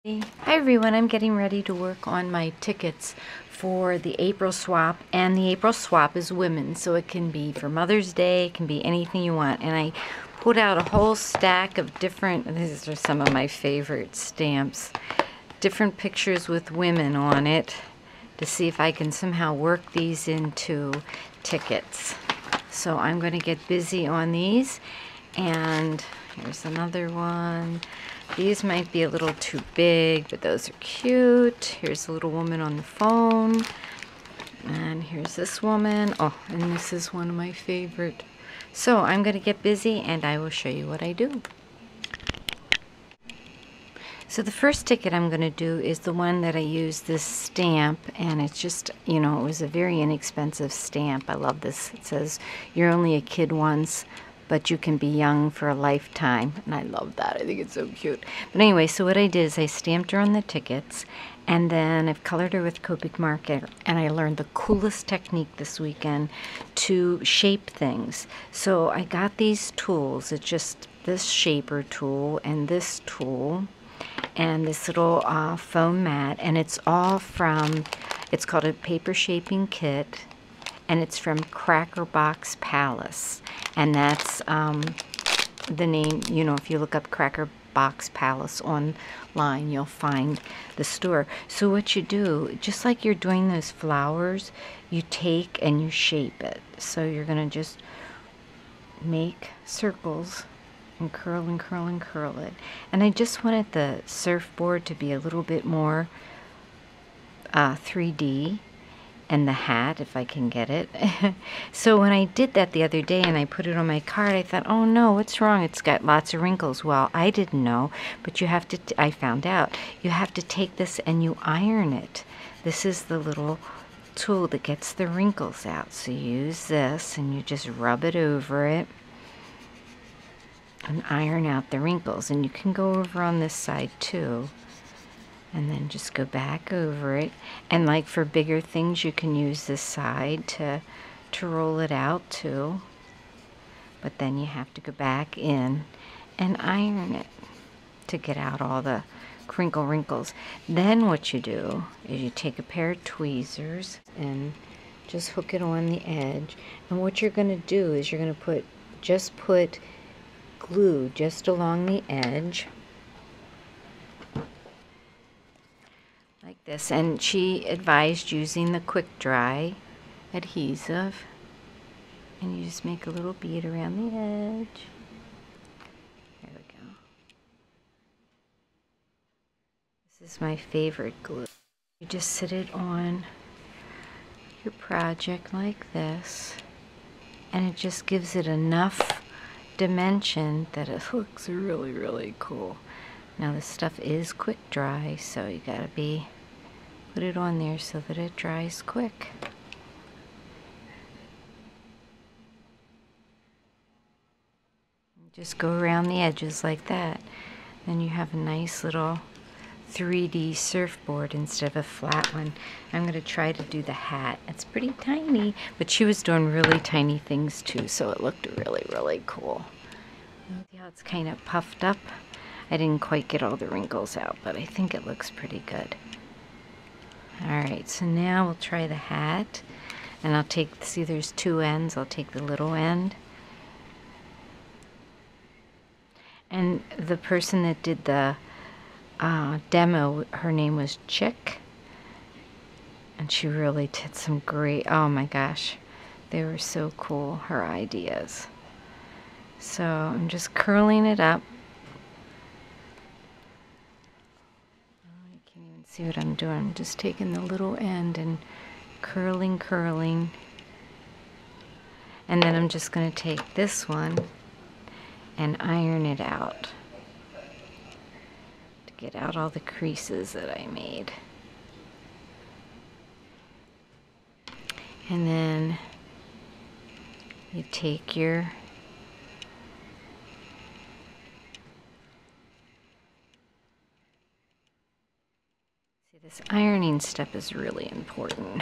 Hi everyone, I'm getting ready to work on my tickets for the April swap, and the April swap is women, so it can be for Mother's Day, it can be anything you want. And I put out a whole stack of different, these are some of my favorite stamps, different pictures with women on it to see if I can somehow work these into tickets. So I'm going to get busy on these, and here's another one. These might be a little too big, but those are cute. Here's a little woman on the phone. And here's this woman. Oh, and this is one of my favorite. So I'm going to get busy and I will show you what I do. So the first ticket I'm going to do is the one that I use this stamp, and it's just, you know, it was a very inexpensive stamp. I love this. It says, "You're only a kid once, but you can be young for a lifetime." And I love that. I think it's so cute. But anyway, so what I did is I stamped her on the tickets, and then I've colored her with Copic marker, and I learned the coolest technique this weekend to shape things. So I got these tools. It's just this shaper tool and this tool and this little foam mat, and it's all from, it's called a paper shaping kit, and it's from Cracker Box Palace. And that's the name, you know, if you look up Cracker Box Palace online, you'll find the store. So what you do, just like you're doing those flowers, you take and you shape it. So you're going to just make circles and curl and curl and curl it. And I just wanted the surfboard to be a little bit more 3D. And the hat, if I can get it. So when I did that the other day and I put it on my card, I thought, oh no, what's wrong? It's got lots of wrinkles. Well, I didn't know, but you have to, I found out, you have to take this and you iron it. This is the little tool that gets the wrinkles out. So you use this and you just rub it over it and iron out the wrinkles. And you can go over on this side too. And then just go back over it. And like for bigger things, you can use this side to roll it out too. But then you have to go back in and iron it to get out all the crinkle wrinkles. Then what you do is you take a pair of tweezers and just hook it on the edge. And what you're going to do is you're going to put glue just along the edge. Like this, and she advised using the quick dry adhesive, and you just make a little bead around the edge. There we go. This is my favorite glue. You just sit it on your project like this, and it just gives it enough dimension that it looks really, really cool. Now this stuff is quick dry, so you gotta put it on there so that it dries quick. Just go around the edges like that. Then you have a nice little 3D surfboard instead of a flat one. I'm going to try to do the hat. It's pretty tiny, but she was doing really tiny things too, so it looked really, really cool. See how it's kind of puffed up? I didn't quite get all the wrinkles out, but I think it looks pretty good. Alright, so now we'll try the hat. And I'll take, see there's two ends, I'll take the little end. And the person that did the demo, her name was Chick. And she really did some great, oh my gosh, they were so cool, her ideas. So I'm just curling it up. See what I'm doing? I'm just taking the little end and curling. And then I'm just going to take this one and iron it out to get out all the creases that I made. And then you take your this ironing step is really important.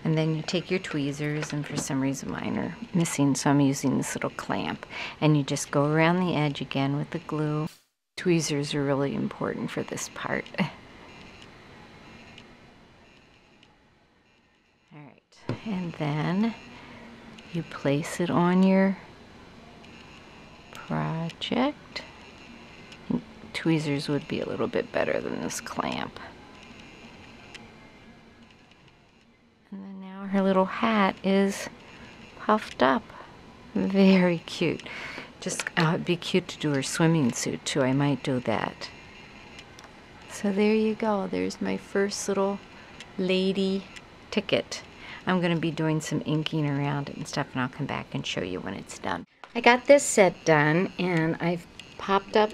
And then you take your tweezers, and for some reason mine are missing, so I'm using this little clamp. And you just go around the edge again with the glue. Tweezers are really important for this part. Alright, and then you place it on your project. Tweezers would be a little bit better than this clamp. And then now her little hat is puffed up. Very cute. Just, it'd be cute to do her swimming suit too. I might do that. So there you go. There's my first little lady ticket. I'm going to be doing some inking around it and stuff, and I'll come back and show you when it's done. I got this set done, and I've popped up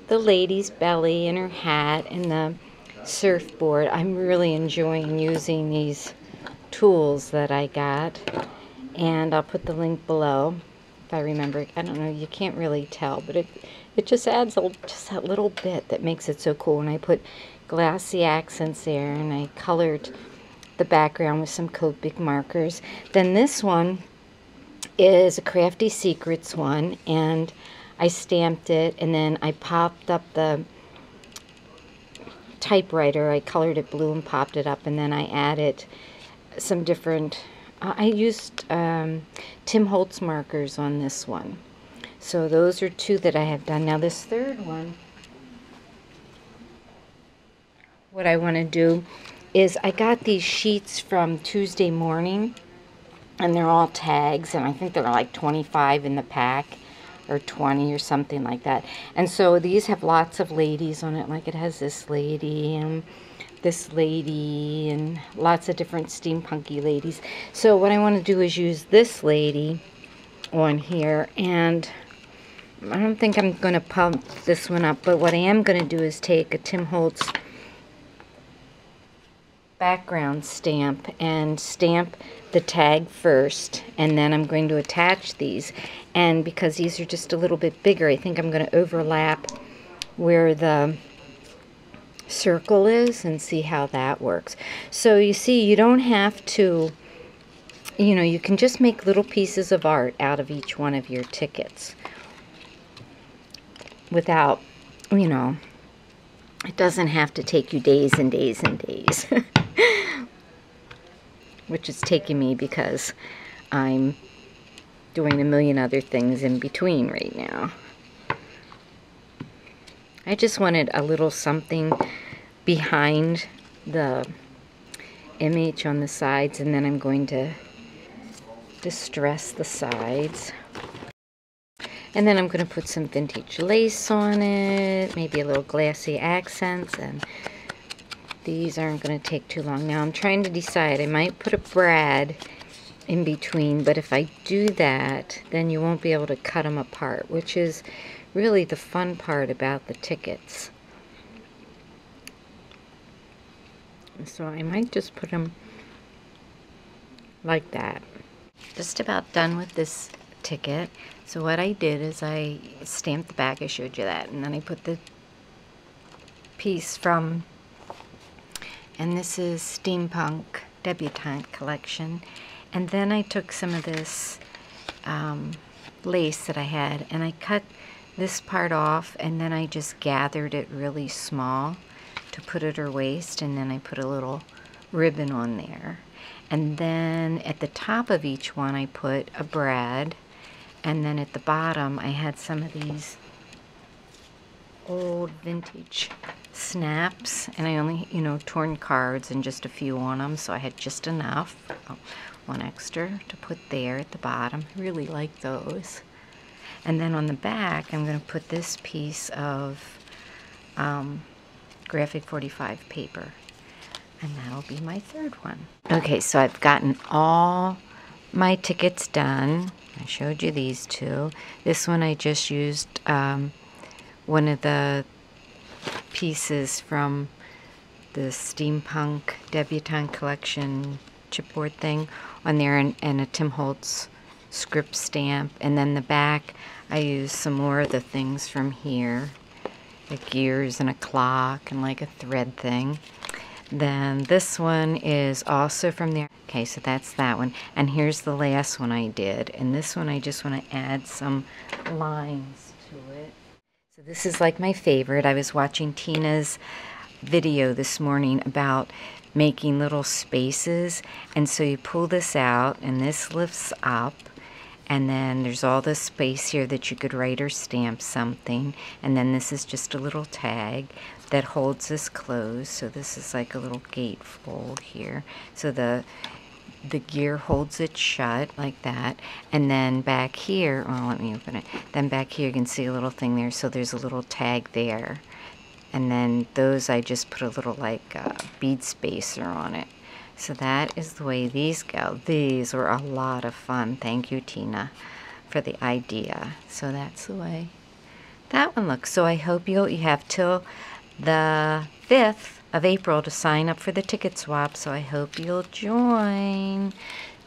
the lady's belly and her hat and the surfboard. I'm really enjoying using these tools that I got, and I'll put the link below if I remember. I don't know, you can't really tell, but it just adds just that little bit that makes it so cool. And I put glassy accents there, and I colored the background with some Copic markers. Then this one is a Crafty Secrets one, and I stamped it, and then I popped up the typewriter. I colored it blue and popped it up, and then I added some different, I used Tim Holtz markers on this one. So those are two that I have done. Now this third one, what I want to do is I got these sheets from Tuesday Morning, and they're all tags, and I think they're like 25 in the pack, or 20 or something like that. And so these have lots of ladies on it, like it has this lady and this lady and lots of different steampunky ladies. So what I want to do is use this lady on here, and I don't think I'm going to pump this one up, but what I am going to do is take a Tim Holtz background stamp and stamp the tag first, and then I'm going to attach these. And because these are just a little bit bigger, I think I'm going to overlap where the circle is and see how that works. So you see, you don't have to, you know, you can just make little pieces of art out of each one of your tickets without, you know, it doesn't have to take you days and days and days. Which is taking me because I'm doing a million other things in between right now. I just wanted a little something behind the image on the sides, and then I'm going to distress the sides. And then I'm going to put some vintage lace on it, maybe a little glassy accents, and these aren't going to take too long. Now I'm trying to decide. I might put a brad in between, but if I do that, then you won't be able to cut them apart, which is really the fun part about the tickets. So I might just put them like that. Just about done with this ticket. So what I did is I stamped the back, I showed you that, and then I put the piece from, and this is Steampunk Debutante Collection, and then I took some of this lace that I had, and I cut this part off, and then I just gathered it really small to put at her waist, and then I put a little ribbon on there. And then at the top of each one I put a brad, and then at the bottom I had some of these old vintage snaps, and I only, you know, torn cards and just a few on them, so I had just enough, one extra to put there at the bottom. Really like those. And then on the back I'm going to put this piece of graphic 45 paper, and that'll be my third one. Okay, so I've gotten all my tickets done. I showed you these two. This one I just used one of the pieces from the Steampunk Debutante Collection chipboard thing on there, and a Tim Holtz script stamp. And then the back I used some more of the things from here, the gears and a clock and like a thread thing. Then this one is also from there. Okay, so that's that one. And here's the last one I did. And this one I just want to add some lines to it. So this is like my favorite. I was watching Tina's video this morning about making little spaces, and so you pull this out and this lifts up, and then there's all this space here that you could write or stamp something, and then this is just a little tag that holds this closed. So this is like a little gatefold here, so the gear holds it shut like that. And then back here, well, let me open it, then back here you can see a little thing there, so there's a little tag there. And then those I just put a little like bead spacer on it. So that is the way these go. These were a lot of fun. Thank you, Tina, for the idea. So that's the way that one looks. So I hope you have till the 5th of April to sign up for the ticket swap. So I hope you'll join.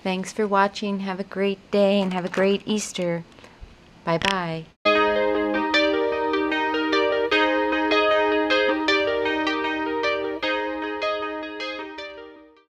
Thanks for watching. Have a great day and have a great Easter. Bye-bye.